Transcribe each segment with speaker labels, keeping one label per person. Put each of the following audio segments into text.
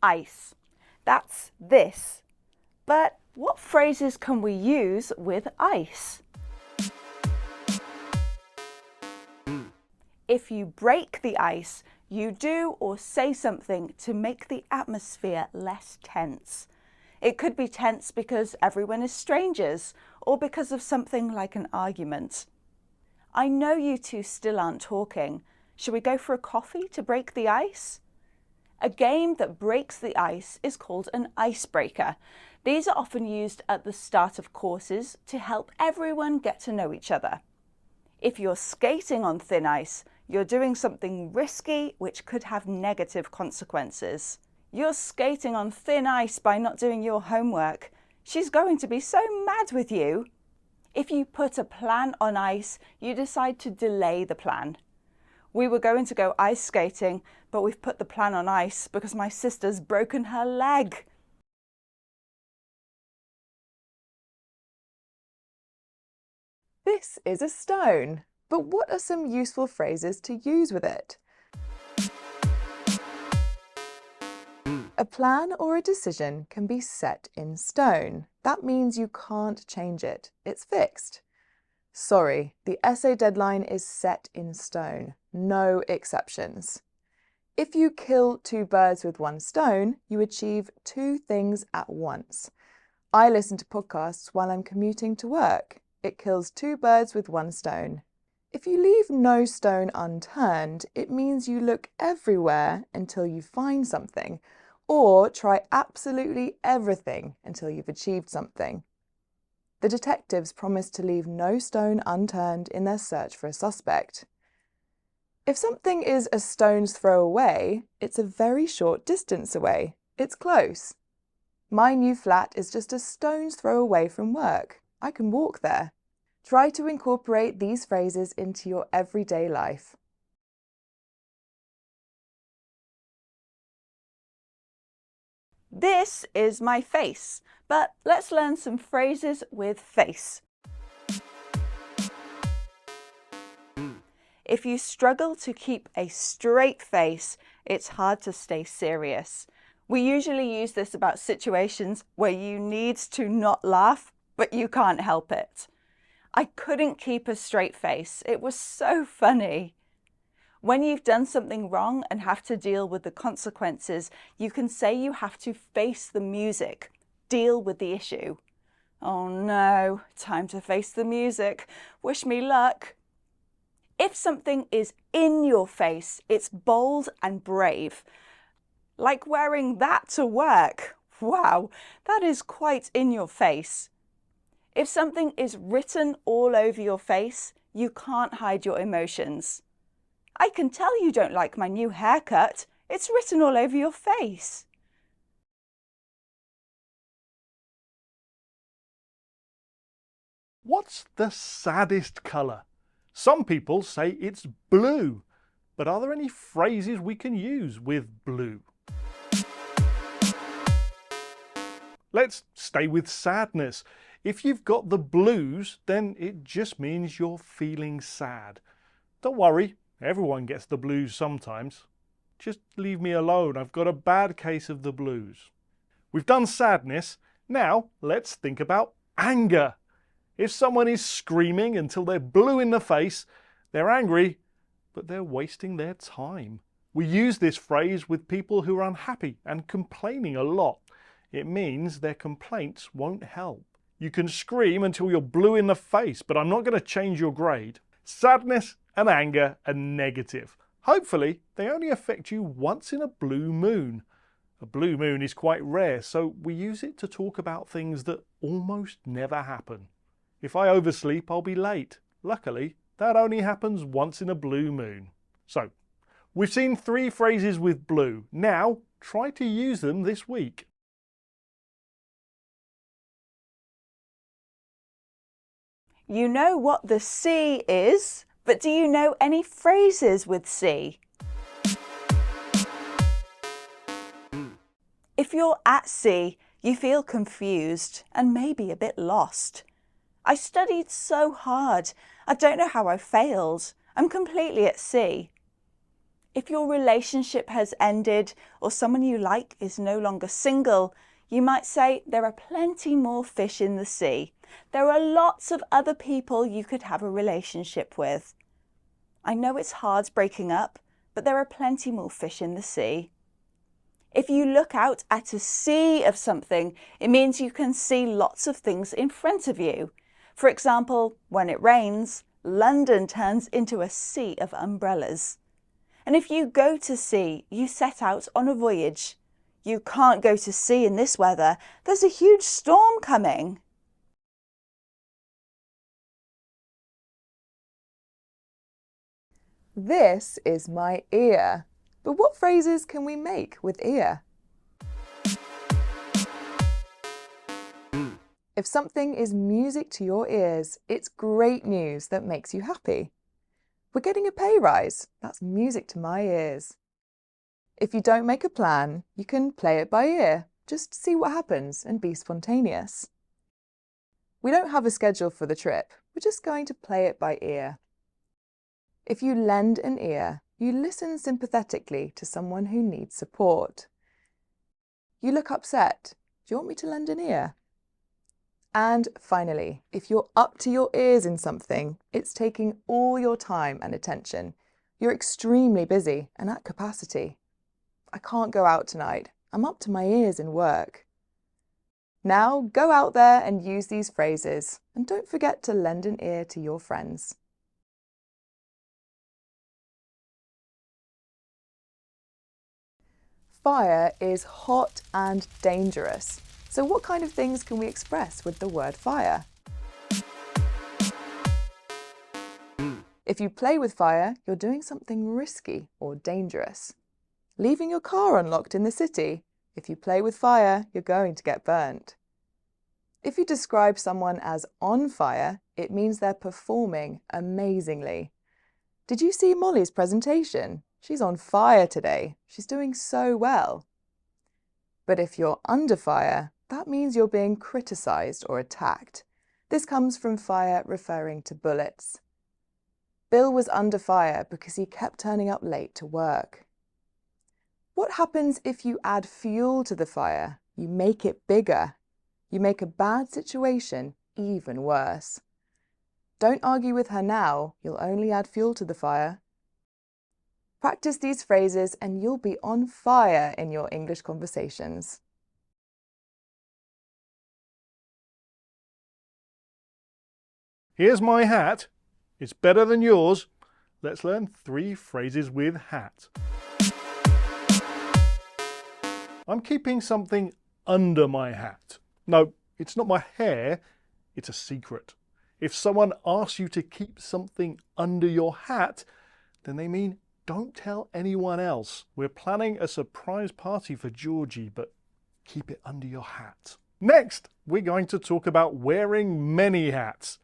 Speaker 1: ice. That's this. But what phrases can we use with ice? If you break the ice, you do or say something to make the atmosphere less tense. It could be tense because everyone is strangers or because of something like an argument. I know you two still aren't talking. Shall we go for a coffee to break the ice? A game that breaks the ice is called an icebreaker. These are often used at the start of courses to help everyone get to know each other. If you're skating on thin ice, you're doing something risky which could have negative consequences. You're skating on thin ice by not doing your homework. She's going to be so mad with you. If you put a plan on ice, you decide to delay the plan. We were going to go ice skating, but we've put the plan on ice because my sister's broken her leg.
Speaker 2: This is a stone, but what are some useful phrases to use with it? A plan or a decision can be set in stone. That means you can't change it. It's fixed. Sorry, the essay deadline is set in stone. No exceptions. If you kill two birds with one stone, you achieve two things at once. I listen to podcasts while I'm commuting to work. It kills two birds with one stone. If you leave no stone unturned, it means you look everywhere until you find something, or try absolutely everything until you've achieved something. The detectives promised to leave no stone unturned in their search for a suspect. If something is a stone's throw away, it's a very short distance away. It's close. My new flat is just a stone's throw away from work. I can walk there. Try to incorporate these phrases into your everyday life.
Speaker 1: This is my face, but let's learn some phrases with face. If you struggle to keep a straight face, it's hard to stay serious. We usually use this about situations where you need to not laugh, but you can't help it. I couldn't keep a straight face. It was so funny. When you've done something wrong and have to deal with the consequences, you can say you have to face the music, deal with the issue. Oh no, time to face the music. Wish me luck. If something is in your face, it's bold and brave. Like wearing that to work. Wow, that is quite in your face. If something is written all over your face, you can't hide your emotions. I can tell you don't like my new haircut. It's written all over your face.
Speaker 3: What's the saddest colour? Some people say it's blue, but are there any phrases we can use with blue? Let's stay with sadness. If you've got the blues, then it just means you're feeling sad. Don't worry, everyone gets the blues sometimes. Just leave me alone, I've got a bad case of the blues. We've done sadness, now let's think about anger. If someone is screaming until they're blue in the face, they're angry, but they're wasting their time. We use this phrase with people who are unhappy and complaining a lot. It means their complaints won't help. You can scream until you're blue in the face, but I'm not going to change your grade. Sadness and anger are negative. Hopefully, they only affect you once in a blue moon. A blue moon is quite rare, so we use it to talk about things that almost never happen. If I oversleep, I'll be late. Luckily, that only happens once in a blue moon. So, we've seen 3 phrases with blue. Now, try to use them this week.
Speaker 1: You know what the sea is, but do you know any phrases with sea? If you're at sea, you feel confused and maybe a bit lost. I studied so hard. I don't know how I failed. I'm completely at sea. If your relationship has ended or someone you like is no longer single, you might say there are plenty more fish in the sea. There are lots of other people you could have a relationship with. I know it's hard breaking up, but there are plenty more fish in the sea. If you look out at a sea of something, it means you can see lots of things in front of you. For example, when it rains, London turns into a sea of umbrellas. And if you go to sea, you set out on a voyage. You can't go to sea in this weather. There's a huge storm coming.
Speaker 2: This is my ear. But what phrases can we make with ear? If something is music to your ears, it's great news that makes you happy. We're getting a pay rise. That's music to my ears. If you don't make a plan, you can play it by ear. Just see what happens and be spontaneous. We don't have a schedule for the trip. We're just going to play it by ear. If you lend an ear, you listen sympathetically to someone who needs support. You look upset. Do you want me to lend an ear? And finally, if you're up to your ears in something, it's taking all your time and attention. You're extremely busy and at capacity. I can't go out tonight. I'm up to my ears in work. Now go out there and use these phrases, and don't forget to lend an ear to your friends. Fire is hot and dangerous. So what kind of things can we express with the word fire? If you play with fire, you're doing something risky or dangerous. Leaving your car unlocked in the city. If you play with fire, you're going to get burnt. If you describe someone as on fire, it means they're performing amazingly. Did you see Molly's presentation? She's on fire today. She's doing so well. But if you're under fire, that means you're being criticised or attacked. This comes from fire referring to bullets. Bill was under fire because he kept turning up late to work. What happens if you add fuel to the fire? You make it bigger. You make a bad situation even worse. Don't argue with her now. You'll only add fuel to the fire. Practice these phrases and you'll be on fire in your English conversations.
Speaker 3: Here's my hat. It's better than yours. Let's learn 3 phrases with hat. I'm keeping something under my hat. No, it's not my hair. It's a secret. If someone asks you to keep something under your hat, then they mean don't tell anyone else. We're planning a surprise party for Georgie, but keep it under your hat. Next, we're going to talk about wearing many hats.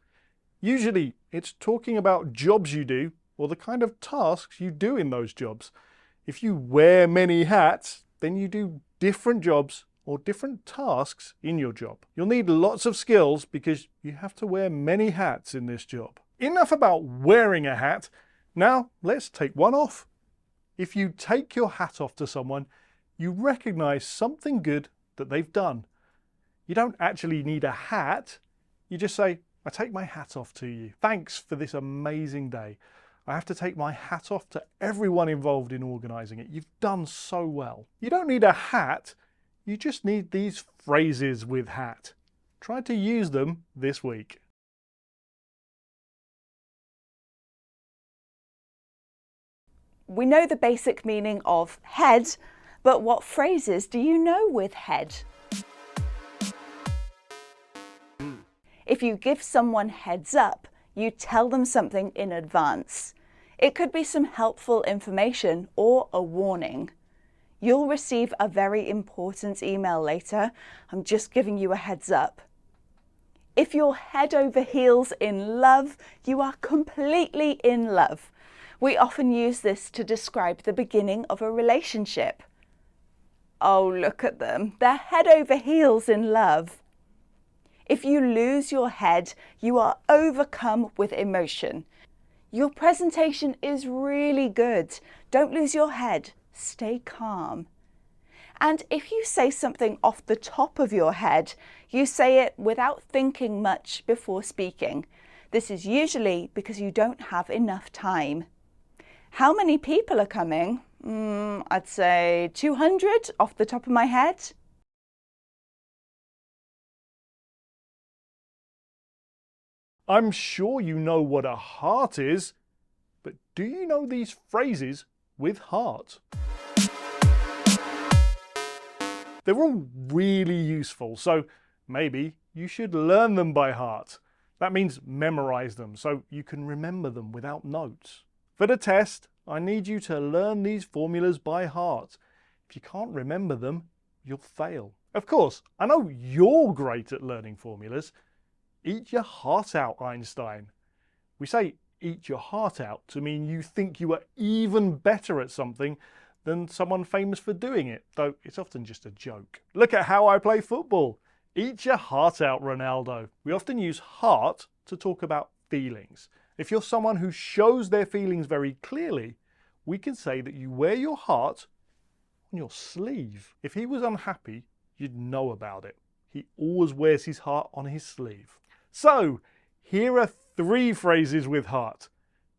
Speaker 3: Usually, it's talking about jobs you do or the kind of tasks you do in those jobs. If you wear many hats, then you do different jobs or different tasks in your job. You'll need lots of skills because you have to wear many hats in this job. Enough about wearing a hat. Now, let's take one off. If you take your hat off to someone, you recognize something good that they've done. You don't actually need a hat. You just say, I take my hat off to you. Thanks for this amazing day. I have to take my hat off to everyone involved in organising it. You've done so well. You don't need a hat. You just need these phrases with hat. Try to use them this week.
Speaker 1: We know the basic meaning of head, but what phrases do you know with head? If you give someone heads up, you tell them something in advance. It could be some helpful information or a warning. You'll receive a very important email later. I'm just giving you a heads up. If you're head over heels in love, you are completely in love. We often use this to describe the beginning of a relationship. Oh, look at them. They're head over heels in love. If you lose your head, you are overcome with emotion. Your presentation is really good. Don't lose your head. Stay calm. And if you say something off the top of your head, you say it without thinking much before speaking. This is usually because you don't have enough time. How many people are coming? I'd say 200 off the top of my head.
Speaker 3: I'm sure you know what a heart is, but do you know these phrases with heart? They're all really useful, so maybe you should learn them by heart. That means memorize them so you can remember them without notes. For the test, I need you to learn these formulas by heart. If you can't remember them, you'll fail. Of course, I know you're great at learning formulas. Eat your heart out, Einstein. We say eat your heart out to mean you think you are even better at something than someone famous for doing it, though it's often just a joke. Look at how I play football. Eat your heart out, Ronaldo. We often use heart to talk about feelings. If you're someone who shows their feelings very clearly, we can say that you wear your heart on your sleeve. If he was unhappy, you'd know about it. He always wears his heart on his sleeve. So, here are 3 phrases with heart.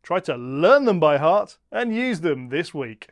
Speaker 3: Try to learn them by heart and use them this week.